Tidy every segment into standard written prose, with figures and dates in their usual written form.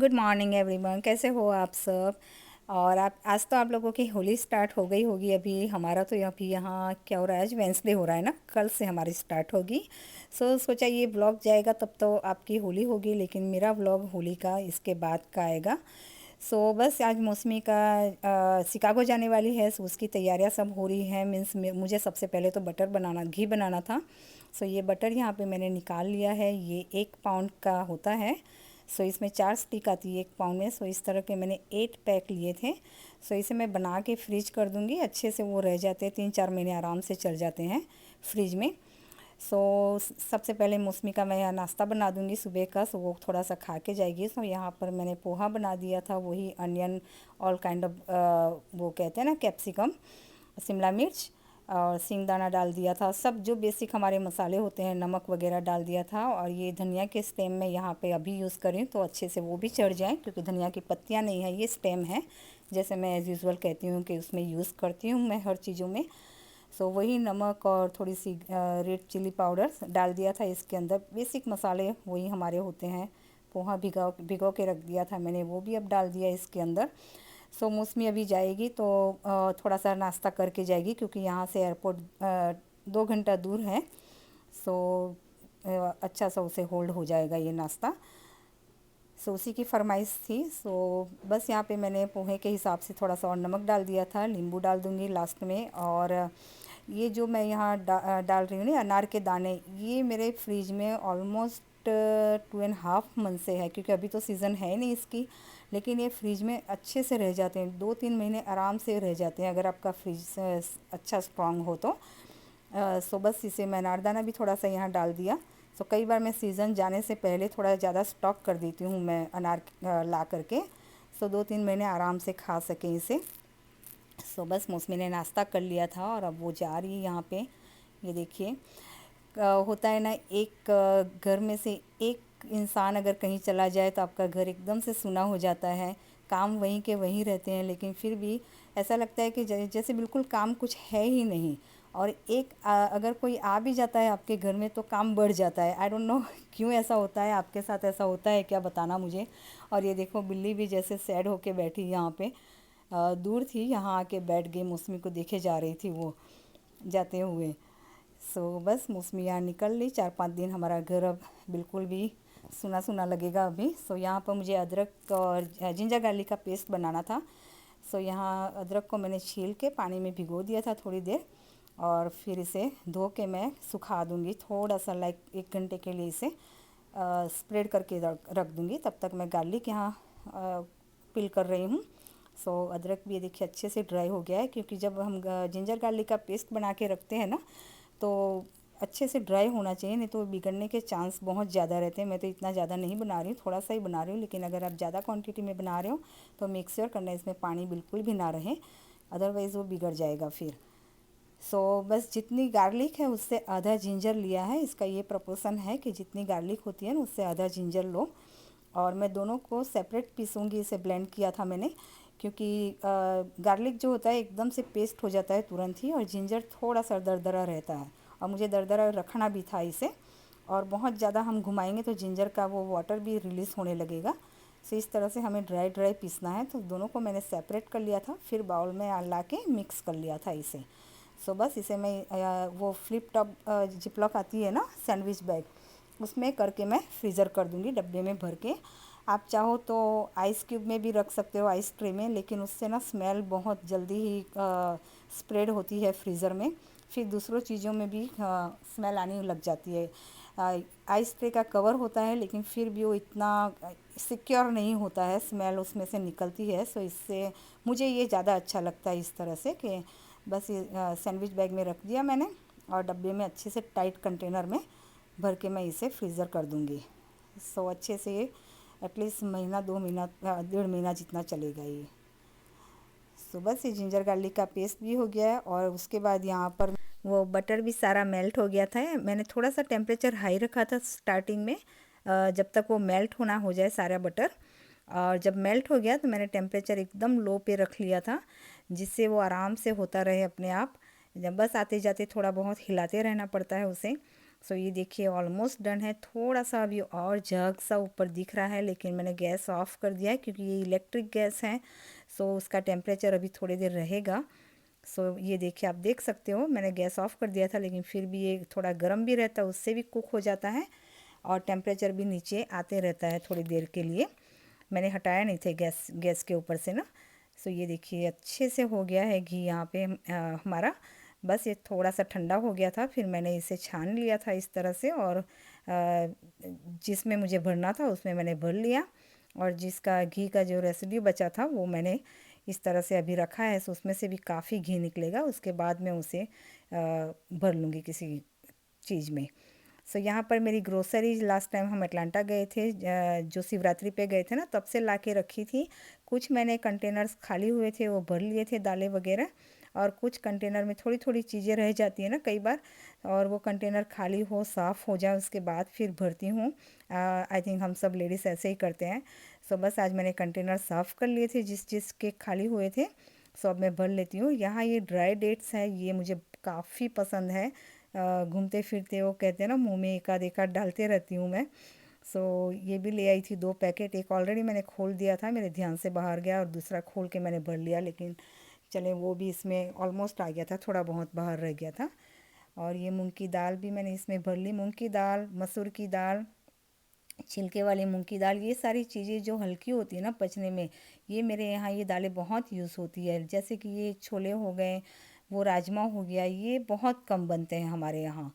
Good morning everyone, कैसे हो आप सब। और आप आज तो आप लोगों की होली स्टार्ट हो गई होगी। अभी हमारा तो अभी यहाँ क्या हो रहा है, आज वेंसडे हो रहा है ना, कल से हमारी स्टार्ट होगी। सोचा ये व्लॉग जाएगा तब तो आपकी होली होगी, लेकिन मेरा व्लॉग होली का इसके बाद का आएगा। बस आज मौसमी का शिकागो जाने वाली है, सो उसकी तैयारियां सब हो रही हैं। मीन्स मुझे सबसे पहले तो बटर बनाना, घी बनाना था। ये बटर यहाँ पे मैंने निकाल लिया है। ये 1 पाउंड का होता है। इसमें 4 स्टिक आती है 1 पाउंड में। इस तरह के मैंने 8 पैक लिए थे। इसे मैं बना के फ्रीज कर दूँगी, अच्छे से वो रह जाते हैं, 3-4 महीने आराम से चल जाते हैं फ्रिज में। सबसे पहले मौसमी का मैं यहाँ नाश्ता बना दूँगी सुबह का। वो थोड़ा सा खा के जाएगी। यहाँ पर मैंने पोहा बना दिया था, वही अनियन, ऑल काइंड ऑफ, वो कहते हैं ना, कैप्सिकम, शिमला मिर्च और सिंगदाना डाल दिया था। सब जो बेसिक हमारे मसाले होते हैं, नमक वगैरह डाल दिया था। और ये धनिया के स्टेम में यहाँ पे अभी यूज़ करें तो अच्छे से वो भी चढ़ जाए, क्योंकि धनिया की पत्तियाँ नहीं है, ये स्टेम है। जैसे मैं एज़ यूज़ुअल कहती हूँ कि उसमें यूज़ करती हूँ मैं हर चीज़ों में। वही नमक और थोड़ी सी रेड चिली पाउडर डाल दिया था इसके अंदर। बेसिक मसाले वही हमारे होते हैं। पोहा भिगो भिगो के रख दिया था मैंने, वो भी अब डाल दिया इसके अंदर। मौसमी अभी जाएगी तो थोड़ा सा नाश्ता करके जाएगी, क्योंकि यहाँ से एयरपोर्ट 2 घंटा दूर है। सो अच्छा सा उसे होल्ड हो जाएगा ये नाश्ता। उसी की फरमाइश थी। बस यहाँ पे मैंने पोहे के हिसाब से थोड़ा सा और नमक डाल दिया था। नींबू डाल दूँगी लास्ट में। और ये जो मैं यहाँ डाल रही हूँ ना, अनार के दाने, ये मेरे फ्रिज में ऑलमोस्ट 2.5 मंथ से है, क्योंकि अभी तो सीज़न है नहीं इसकी। लेकिन ये फ्रिज में अच्छे से रह जाते हैं, 2-3 महीने आराम से रह जाते हैं, अगर आपका फ्रिज अच्छा स्ट्रांग हो तो। बस इसे मैं अनारदाना भी थोड़ा सा यहाँ डाल दिया। कई बार मैं सीज़न जाने से पहले थोड़ा ज़्यादा स्टॉक कर देती हूँ मैं अनार ला करके। 2-3 महीने आराम से खा सकें इसे। बस मौसमी ने नाश्ता कर लिया था और अब वो जा रही है यहाँ पे। ये देखिए, होता है ना, एक घर में से एक इंसान अगर कहीं चला जाए तो आपका घर एकदम से सुना हो जाता है। काम वहीं के वहीं रहते हैं, लेकिन फिर भी ऐसा लगता है कि जैसे बिल्कुल काम कुछ है ही नहीं। और अगर कोई आ भी जाता है आपके घर में तो काम बढ़ जाता है। आई डोंट नो क्यों ऐसा होता है, आपके साथ ऐसा होता है क्या, बताना मुझे। और ये देखो, बिल्ली भी जैसे सैड होके बैठी यहाँ पे। दूर थी, यहाँ आके बैठ गई, मौसमी को देखे जा रही थी वो जाते हुए। बस मौसमी यहाँ निकल ली। 4-5 दिन हमारा घर अब बिल्कुल भी सुना सुना लगेगा अभी। यहाँ पर मुझे अदरक और जिंजर गार्लिक का पेस्ट बनाना था। यहाँ अदरक को मैंने छील के पानी में भिगो दिया था थोड़ी देर, और फिर इसे धो के मैं सुखा दूँगी थोड़ा सा, लाइक 1 घंटे के लिए इसे स्प्रेड करके रख दूँगी। तब तक मैं गार्लिक यहाँ पिल कर रही हूँ। अदरक भी ये देखिए अच्छे से ड्राई हो गया है, क्योंकि जब हम जिंजर गार्लिक का पेस्ट बना के रखते हैं ना, तो अच्छे से ड्राई होना चाहिए, नहीं तो बिगड़ने के चांस बहुत ज़्यादा रहते हैं। मैं तो इतना ज़्यादा नहीं बना रही हूँ, थोड़ा सा ही बना रही हूँ, लेकिन अगर आप ज़्यादा क्वांटिटी में बना रहे हो तो मेक श्योर करना इसमें पानी बिल्कुल भी ना रहे, अदरवाइज़ वो बिगड़ जाएगा फिर। बस जितनी गार्लिक है उससे आधा जिंजर लिया है। इसका ये प्रोपोर्शन है कि जितनी गार्लिक होती है ना, उससे आधा जिंजर लो। और मैं दोनों को सेपरेट पीसूँगी, इसे ब्लेंड किया था मैंने, क्योंकि गार्लिक जो होता है एकदम से पेस्ट हो जाता है तुरंत ही, और जिंजर थोड़ा सा दरदरा रहता है, और मुझे दरदरा रखना भी था इसे। और बहुत ज़्यादा हम घुमाएंगे तो जिंजर का वो वाटर भी रिलीज़ होने लगेगा। इस तरह से हमें ड्राई ड्राई पीसना है। तो दोनों को मैंने सेपरेट कर लिया था, फिर बाउल में ला के मिक्स कर लिया था इसे। बस इसे मैं वो फ्लिप टॉप जिपलॉक आती है ना, सैंडविच बैग, उसमें करके मैं फ्रीज़र कर दूँगी डब्बे में भर के। आप चाहो तो आइस क्यूब में भी रख सकते हो, आइस ट्रे में, लेकिन उससे ना स्मेल बहुत जल्दी ही स्प्रेड होती है फ्रीज़र में, फिर दूसरों चीज़ों में भी स्मेल आने लग जाती है। आइस ट्रे का कवर होता है, लेकिन फिर भी वो इतना सिक्योर नहीं होता है, स्मेल उसमें से निकलती है। इससे मुझे ये ज़्यादा अच्छा लगता है इस तरह से, कि बस ये सैंडविच बैग में रख दिया मैंने, और डब्बे में अच्छे से टाइट कंटेनर में भर के मैं इसे फ्रीज़र कर दूँगी। अच्छे से एटलीस्ट महीना 2 महीना 1.5 महीना जितना चलेगा ये। बस ये जिंजर गार्लिक का पेस्ट भी हो गया है, और उसके बाद यहाँ पर वो बटर भी सारा मेल्ट हो गया था। मैंने थोड़ा सा टेम्परेचर हाई रखा था स्टार्टिंग में, जब तक वो मेल्ट होना हो जाए सारा बटर। और जब मेल्ट हो गया तो मैंने टेम्परेचर एकदम लो पे रख लिया था, जिससे वो आराम से होता रहे अपने आप। जब बस आते जाते थोड़ा बहुत हिलाते रहना पड़ता है उसे। सो ये देखिए ऑलमोस्ट डन है। थोड़ा सा अभी और जग सा ऊपर दिख रहा है, लेकिन मैंने गैस ऑफ कर दिया है क्योंकि ये इलेक्ट्रिक गैस है। सो उसका टेम्परेचर अभी थोड़ी देर रहेगा। सो ये देखिए, आप देख सकते हो मैंने गैस ऑफ कर दिया था, लेकिन फिर भी ये थोड़ा गर्म भी रहता है, उससे भी कुक हो जाता है और टेम्परेचर भी नीचे आते रहता है थोड़ी देर के लिए। मैंने हटाया नहीं थे गैस गैस के ऊपर से ना। सो ये देखिए अच्छे से हो गया है घी यहाँ पे हमारा। बस ये थोड़ा सा ठंडा हो गया था, फिर मैंने इसे छान लिया था इस तरह से, और जिसमें मुझे भरना था उसमें मैंने भर लिया। और जिसका घी का जो रेसिड्यू बचा था वो मैंने इस तरह से अभी रखा है। सो उसमें से भी काफ़ी घी निकलेगा, उसके बाद मैं उसे भर लूँगी किसी चीज़ में। सो यहाँ पर मेरी ग्रोसरीज लास्ट टाइम हम अटलांटा गए थे, जो शिवरात्रि पे गए थे ना, तब से ला के रखी थी। कुछ मैंने कंटेनर्स खाली हुए थे वो भर लिए थे, दालें वगैरह। और कुछ कंटेनर में थोड़ी थोड़ी चीज़ें रह जाती है ना कई बार, और वो कंटेनर खाली हो साफ़ हो जाए उसके बाद फिर भरती हूँ। आई थिंक हम सब लेडीज़ ऐसे ही करते हैं। सो बस आज मैंने कंटेनर साफ़ कर लिए थे जिस जिस के खाली हुए थे। सो अब मैं भर लेती हूँ। यहाँ ये ड्राई डेट्स है, ये मुझे काफ़ी पसंद है। घूमते फिरते वो कहते हैं ना, मुंह में एकाध एकाध डालते रहती हूँ मैं। सो ये भी ले आई थी 2 पैकेट। एक ऑलरेडी मैंने खोल दिया था, मेरे ध्यान से बाहर गया, और दूसरा खोल के मैंने भर लिया, लेकिन चले वो भी इसमें ऑलमोस्ट आ गया था, थोड़ा बहुत बाहर रह गया था। और ये मूंग की दाल भी मैंने इसमें भर ली। मूंग की दाल, मसूर की दाल, छिलके वाली मूंग की दाल, ये सारी चीज़ें जो हल्की होती है ना पचने में, ये मेरे यहाँ ये दालें बहुत यूज़ होती है। जैसे कि ये छोले हो गए, वो राजमा हो गया, ये बहुत कम बनते हैं हमारे यहाँ।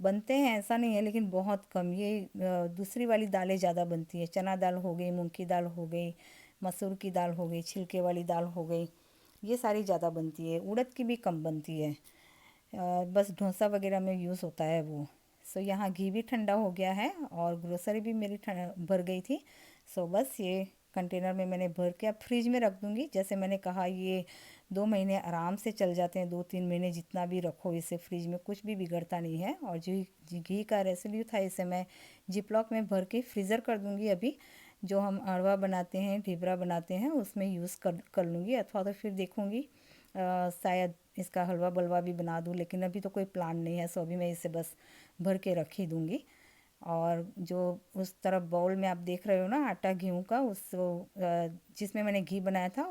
बनते हैं ऐसा नहीं है, लेकिन बहुत कम। ये दूसरी वाली दालें ज़्यादा बनती है। चना दाल हो गई, मूंग की दाल हो गई, मसूर की दाल हो गई, छिलके वाली दाल हो गई, ये सारी ज़्यादा बनती है। उड़द की भी कम बनती है। बस डोसा वगैरह में यूज़ होता है वो। सो यहाँ घी भी ठंडा हो गया है और ग्रोसरी भी मेरी भर गई थी। सो बस ये कंटेनर में मैंने भर के अब फ्रिज में रख दूँगी। जैसे मैंने कहा, ये 2 महीने आराम से चल जाते हैं, 2-3 महीने जितना भी रखो इसे फ्रिज में, कुछ भी बिगड़ता नहीं है। और जो घी का रेसिड्यू था इसे मैं जिपलॉक में भर के फ्रीज़र कर दूँगी। अभी जो हम अरवा बनाते हैं, ढिबरा बनाते हैं, उसमें यूज़ कर लूँगी, अथवा तो फिर देखूँगी शायद इसका हलवा बलवा भी बना दूँ, लेकिन अभी तो कोई प्लान नहीं है। सो अभी मैं इसे बस भर के रख ही दूँगी। और जो उस तरफ बाउल में आप देख रहे हो ना आटा गेहूँ का, जिसमें मैंने घी बनाया था,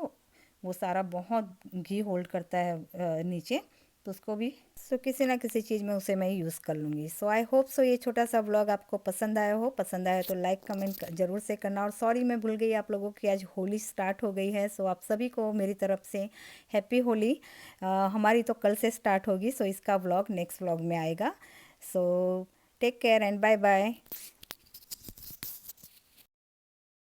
वो सारा बहुत घी होल्ड करता है नीचे, तो उसको भी सो किसी ना किसी चीज़ में उसे मैं यूज़ कर लूँगी। सो आई होप सो ये छोटा सा व्लॉग आपको पसंद आया हो। पसंद आया तो लाइक कमेंट ज़रूर से करना। और सॉरी, मैं भूल गई आप लोगों की, आज होली स्टार्ट हो गई है। सो आप सभी को मेरी तरफ से हैप्पी होली। हमारी तो कल से स्टार्ट होगी, सो इसका व्लॉग नेक्स्ट व्लॉग में आएगा। So take care and bye bye.